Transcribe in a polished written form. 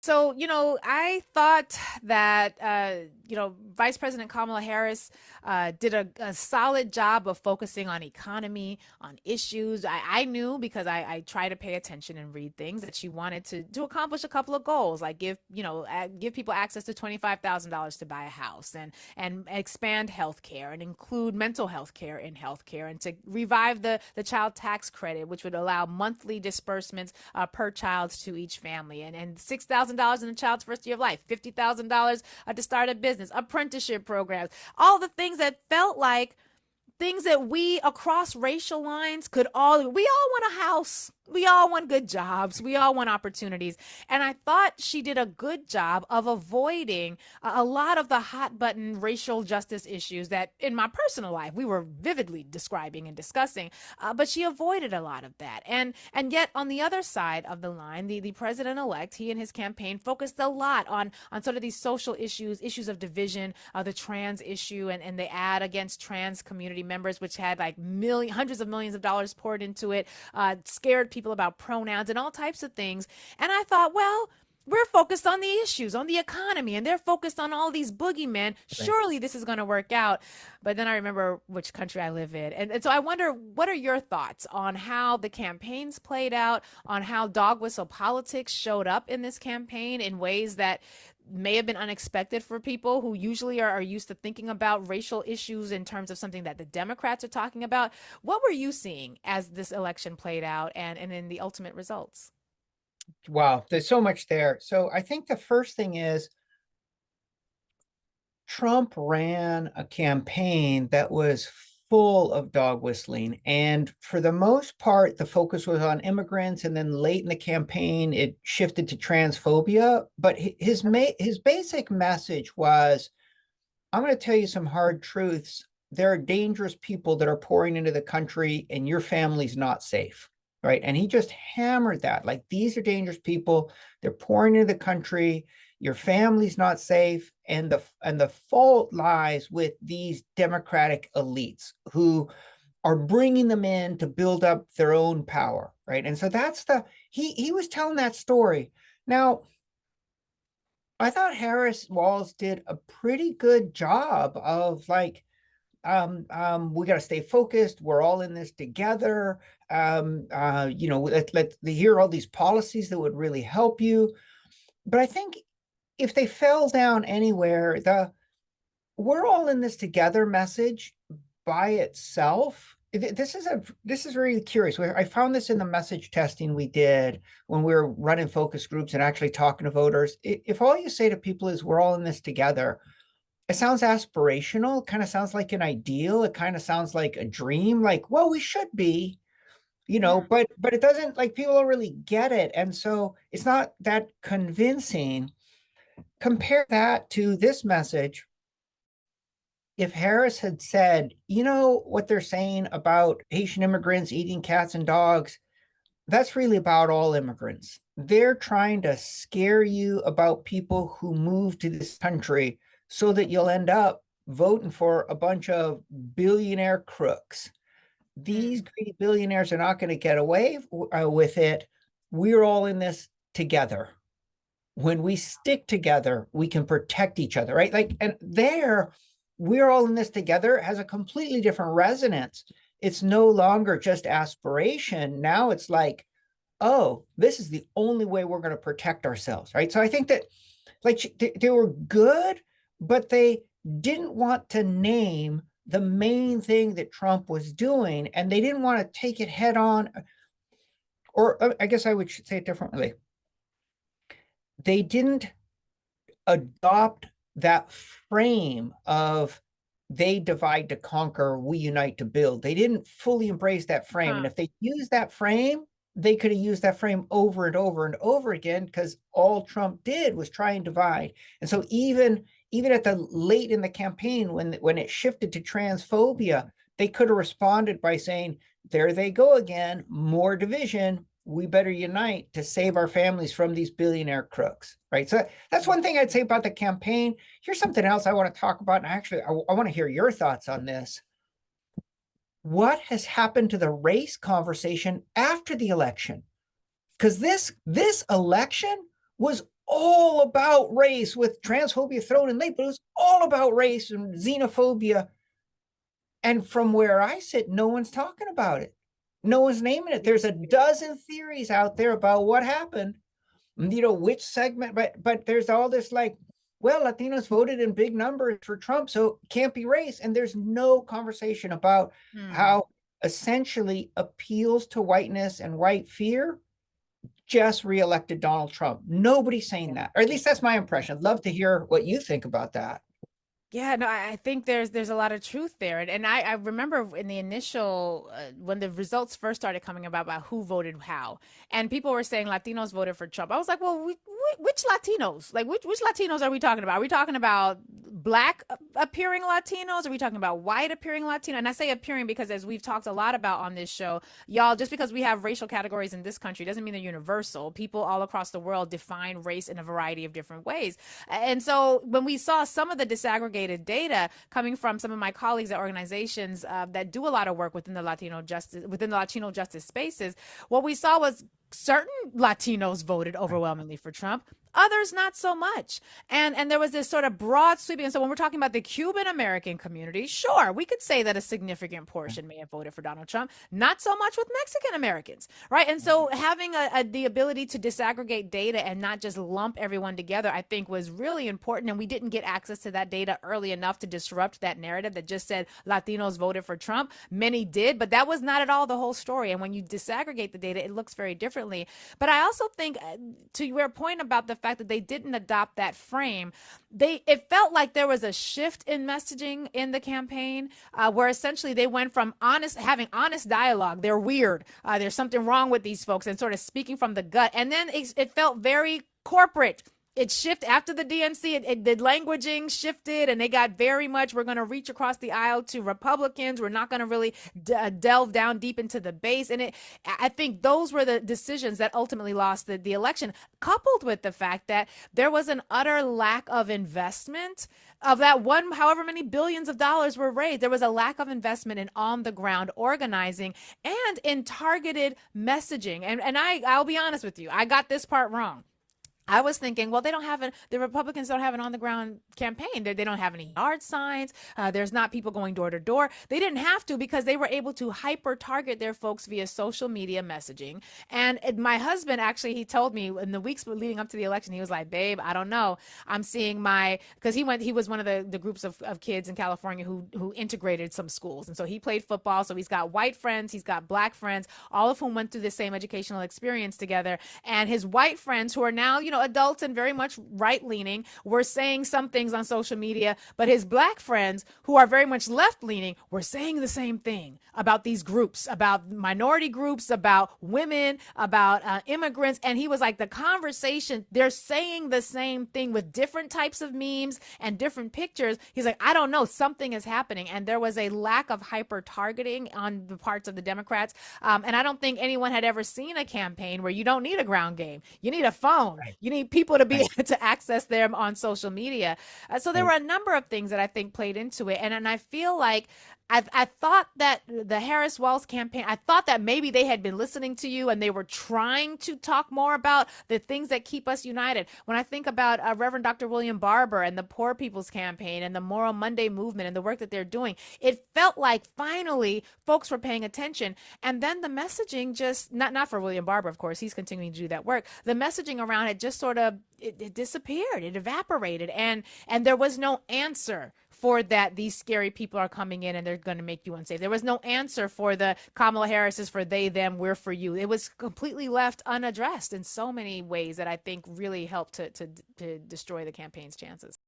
So, I thought that, Vice President Kamala Harris did a solid job of focusing on economy, on issues. I knew because I try to pay attention and read things that she wanted to accomplish a couple of goals, like give people access to $25,000 to buy a house and expand healthcare and include mental health care in healthcare and to revive the child tax credit, which would allow monthly disbursements per child to each family and $6,000 in the child's first year of life, $50,000 to start a business, apprenticeship programs, all the things that felt like things that we across racial lines we all want a house. We all want good jobs. We all want opportunities. And I thought she did a good job of avoiding a lot of the hot button racial justice issues that in my personal life we were vividly describing and discussing. But she avoided a lot of that. And yet on the other side of the line, the president elect, he and his campaign focused a lot on sort of these social issues of division, the trans issue and the ad against trans community members, which had like hundreds of millions of dollars poured into it, scared people about pronouns and all types of things. And I thought, well, we're focused on the issues, on the economy, and they're focused on all these boogeymen. Right. Surely this is going to work out. But then I remember which country I live in. And so I wonder, what are your thoughts on how the campaigns played out, on how dog whistle politics showed up in this campaign in ways that may have been unexpected for people who usually are used to thinking about racial issues in terms of something that the Democrats are talking about. What were you seeing as this election played out and in the ultimate results? Wow, there's so much there. So I think the first thing is Trump ran a campaign that was full of dog whistling. And for the most part, the focus was on immigrants. And then late in the campaign, it shifted to transphobia. But his basic message was, I'm going to tell you some hard truths. There are dangerous people that are pouring into the country and your family's not safe. Right. And he just hammered that, like, these are dangerous people. They're pouring into the country. Your family's not safe. And the fault lies with these Democratic elites who are bringing them in to build up their own power. Right. And so he was telling that story. Now, I thought Harris Walls did a pretty good job of like, we got to stay focused. We're all in this together. Let hear all these policies that would really help you. But I think if they fell down anywhere, the "we're all in this together" message by itself. This is really curious. I found this in the message testing we did when we were running focus groups and actually talking to voters. If all you say to people is "we're all in this together," it sounds aspirational. It kind of sounds like an ideal. It kind of sounds like a dream. Like, well, we should be, but it doesn't, like, people don't really get it, and so it's not that convincing. Compare that to this message. If Harris had said, what they're saying about Haitian immigrants eating cats and dogs, that's really about all immigrants. They're trying to scare you about people who move to this country so that you'll end up voting for a bunch of billionaire crooks. These greedy billionaires are not going to get away with it. We're all in this together. When we stick together, we can protect each other, right? Like, and there, "we're all in this together" has a completely different resonance. It's no longer just aspiration. Now it's like, oh, this is the only way we're going to protect ourselves, right? So I think that, like, they were good, but they didn't want to name the main thing that Trump was doing, and they didn't want to take it head on. Or I guess I would say it differently. They didn't adopt that frame of "they divide to conquer, we unite to build." They didn't fully embrace that frame. And if they used that frame, they could have used that frame over and over and over again, because all Trump did was try and divide. And so even at the late in the campaign, when it shifted to transphobia, they could have responded by saying, "there they go again, more division. We better unite to save our families from these billionaire crooks," right? So that's one thing I'd say about the campaign. Here's something else I want to talk about. And actually, I want to hear your thoughts on this. What has happened to the race conversation after the election? Because this election was all about race with transphobia thrown in late, but it was all about race and xenophobia. And from where I sit, no one's talking about it. No one's naming it. There's a dozen theories out there about what happened, which segment, but there's all this like, well, Latinos voted in big numbers for Trump, so it can't be race. And there's no conversation about Hmm. how essentially appeals to whiteness and white fear just reelected Donald Trump. Nobody's saying that, or at least that's my impression. I'd love to hear what you think about that. Yeah, no, I think there's a lot of truth there, and I remember in the initial when the results first started coming about who voted how, and people were saying Latinos voted for Trump. I was like, well, which Latinos? Like, which Latinos are we talking about? Are we talking about black appearing Latinos? Are we talking about white appearing Latino? And I say appearing because, as we've talked a lot about on this show, y'all, just because we have racial categories in this country doesn't mean they're universal. People all across the world define race in a variety of different ways. And so when we saw some of the disaggregated data coming from some of my colleagues at organizations that do a lot of work within the Latino justice spaces, what we saw was certain Latinos voted overwhelmingly for Trump, others not so much. And there was this sort of broad sweeping. And so when we're talking about the Cuban American community, sure, we could say that a significant portion may have voted for Donald Trump, not so much with Mexican Americans, right? And so having the ability to disaggregate data and not just lump everyone together, I think was really important. And we didn't get access to that data early enough to disrupt that narrative that just said Latinos voted for Trump. Many did, but that was not at all the whole story. And when you disaggregate the data, it looks very differently. But I also think, to your point about the fact that they didn't adopt that frame, it felt like there was a shift in messaging in the campaign, where essentially they went from having honest dialogue. They're weird. There's something wrong with these folks, and sort of speaking from the gut. And then it felt very corporate. It shifted after the DNC. The languaging shifted, and they got very much, we're going to reach across the aisle to Republicans. We're not going to really delve down deep into the base. And I think those were the decisions that ultimately lost the election, coupled with the fact that there was an utter lack of investment of that one, however many billions of dollars were raised. There was a lack of investment in on the ground organizing and in targeted messaging. And I'll be honest with you, I got this part wrong. I was thinking, well, the Republicans don't have an on the ground campaign. They don't have any yard signs. There's not people going door to door. They didn't have to because they were able to hyper target their folks via social media messaging. And my husband, actually, he told me in the weeks leading up to the election, he was like, babe, I don't know. I'm seeing because he was one of the groups of kids in California who integrated some schools. And so he played football. So he's got white friends, he's got black friends, all of whom went through the same educational experience together. And his white friends who are now, adults and very much right leaning were saying some things on social media, but his black friends who are very much left leaning were saying the same thing about these groups, about minority groups, about women, about immigrants. And he was like, the conversation, they're saying the same thing with different types of memes and different pictures. He's like, I don't know, something is happening. And there was a lack of hyper targeting on the parts of the Democrats. And I don't think anyone had ever seen a campaign where you don't need a ground game. You need a phone. Right. You need people to be Right. able to access them on social media. So there Right. were a number of things that I think played into it. And I feel like I thought that the Harris Walz campaign, I thought that maybe they had been listening to you and they were trying to talk more about the things that keep us united. When I think about Reverend Dr. William Barber and the Poor People's Campaign and the Moral Monday movement and the work that they're doing, it felt like finally folks were paying attention. And then the messaging just, not for William Barber, of course, he's continuing to do that work. The messaging around it just sort of, it disappeared, it evaporated. And there was no answer for that. These scary people are coming in and they're going to make you unsafe. There was no answer for the Kamala Harris is for they, them, we're for you. It was completely left unaddressed in so many ways that I think really helped to destroy the campaign's chances.